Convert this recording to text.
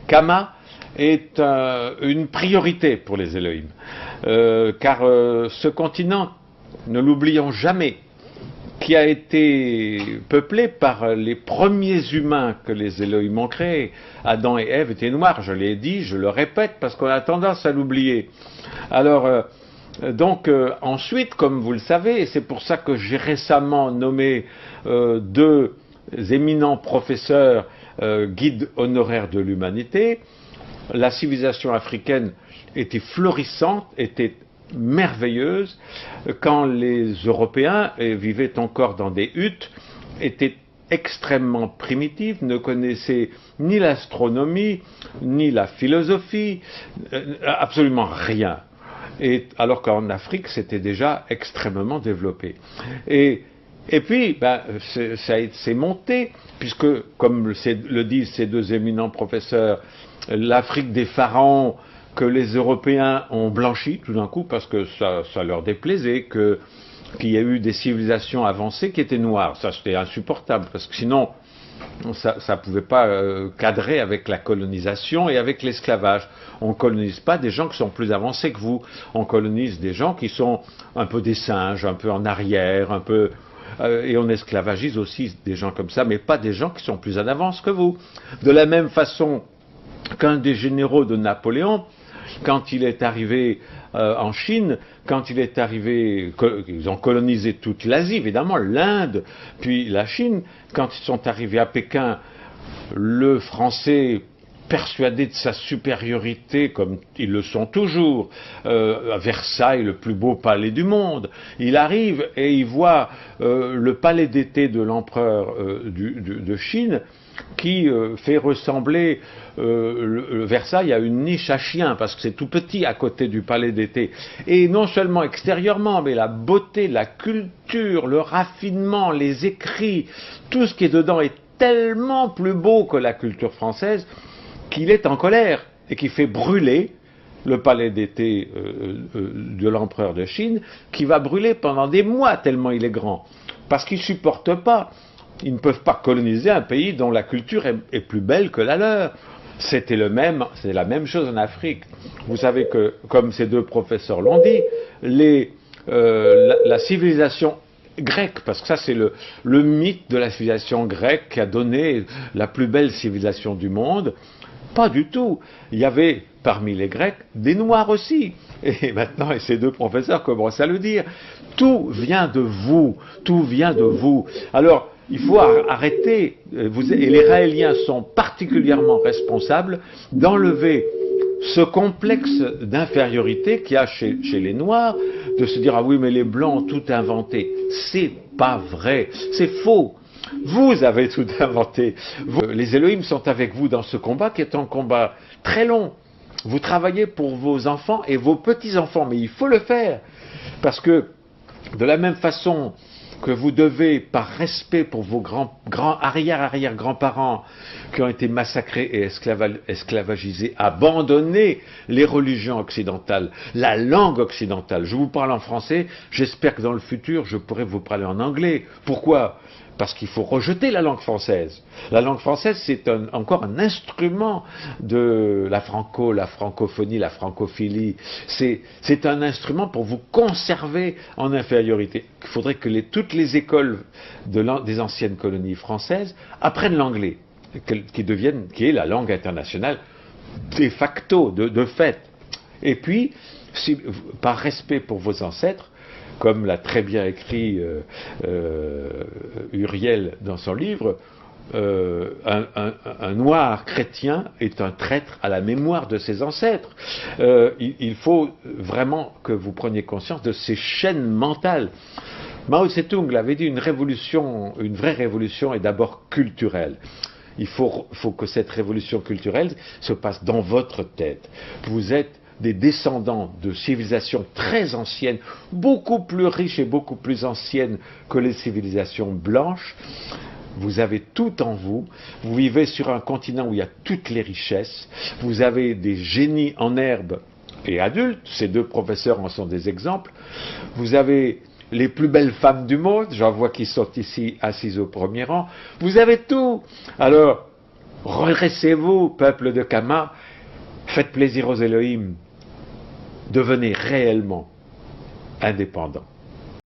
Kama est une priorité pour les Elohim, car ce continent, ne l'oublions jamais, qui a été peuplé par les premiers humains que les Elohim ont créés. Adam et Ève étaient noirs, je l'ai dit, je le répète, parce qu'on a tendance à l'oublier. Alors, ensuite, comme vous le savez, et c'est pour ça que j'ai récemment nommé deux éminents professeurs guides honoraires de l'humanité, la civilisation africaine était florissante, était merveilleuse, quand les Européens vivaient encore dans des huttes, étaient extrêmement primitifs, ne connaissaient ni l'astronomie, ni la philosophie, absolument rien. Et, alors qu'en Afrique, c'était déjà extrêmement développé. Et puis, c'est monté, puisque, comme le disent ces deux éminents professeurs, l'Afrique des pharaons, que les Européens ont blanchi tout d'un coup parce que ça leur déplaisait, qu'il y a eu des civilisations avancées qui étaient noires. Ça, c'était insupportable, parce que sinon, ça ne pouvait pas cadrer avec la colonisation et avec l'esclavage. On ne colonise pas des gens qui sont plus avancés que vous. On colonise des gens qui sont un peu des singes, un peu en arrière, un peu... et on esclavagise aussi des gens comme ça, mais pas des gens qui sont plus en avance que vous. De la même façon qu'un des généraux de Napoléon, quand il est arrivé en Chine, quand il est arrivé, ils ont colonisé toute l'Asie, évidemment, l'Inde, puis la Chine, quand ils sont arrivés à Pékin, le Français, persuadé de sa supériorité, comme ils le sont toujours, à Versailles, le plus beau palais du monde, il arrive et il voit le palais d'été de l'empereur de Chine, qui fait ressembler Versailles à une niche à chiens, parce que c'est tout petit à côté du palais d'été. Et non seulement extérieurement, mais la beauté, la culture, le raffinement, les écrits, tout ce qui est dedans est tellement plus beau que la culture française qu'il est en colère et qui fait brûler le palais d'été de l'empereur de Chine, qui va brûler pendant des mois tellement il est grand, parce qu'il ne supporte pas. Ils ne peuvent pas coloniser un pays dont la culture est plus belle que la leur. C'est la même chose en Afrique. Vous savez que, comme ces deux professeurs l'ont dit, la civilisation grecque, parce que ça c'est le mythe de la civilisation grecque qui a donné la plus belle civilisation du monde, pas du tout. Il y avait parmi les Grecs des Noirs aussi. Et maintenant, et ces deux professeurs commencent à le dire, tout vient de vous, tout vient de vous. Alors, il faut arrêter, et les Raéliens sont particulièrement responsables d'enlever ce complexe d'infériorité qu'il y a chez les Noirs, de se dire « Ah oui, mais les Blancs ont tout inventé ». C'est pas vrai, c'est faux. Vous avez tout inventé. Les Elohim sont avec vous dans ce combat qui est un combat très long. Vous travaillez pour vos enfants et vos petits-enfants, mais il faut le faire. Parce que, de la même façon que vous devez, par respect pour vos arrière-arrière-grands-parents qui ont été massacrés et esclavagisés, abandonner les religions occidentales, la langue occidentale. Je vous parle en français, j'espère que dans le futur, je pourrai vous parler en anglais. Pourquoi ? Parce qu'il faut rejeter la langue française. La langue française, c'est encore un instrument de la francophonie, la francophilie. C'est un instrument pour vous conserver en infériorité. Il faudrait que toutes les écoles des anciennes colonies françaises apprennent l'anglais, qui est la langue internationale de facto, de fait. Et puis, par respect pour vos ancêtres, comme l'a très bien écrit Uriel dans son livre, un noir chrétien est un traître à la mémoire de ses ancêtres. Il faut vraiment que vous preniez conscience de ces chaînes mentales. Mao Tse-tung l'avait dit, une vraie révolution est d'abord culturelle. Il faut que cette révolution culturelle se passe dans votre tête. Vous êtes des descendants de civilisations très anciennes, beaucoup plus riches et beaucoup plus anciennes que les civilisations blanches. Vous avez tout en vous, vous vivez sur un continent où il y a toutes les richesses, vous avez des génies en herbe et adultes, ces deux professeurs en sont des exemples, vous avez les plus belles femmes du monde, j'en vois qui sont ici assises au premier rang, vous avez tout. Alors, redressez-vous, peuple de Kama, faites plaisir aux Elohim, devenez réellement indépendants.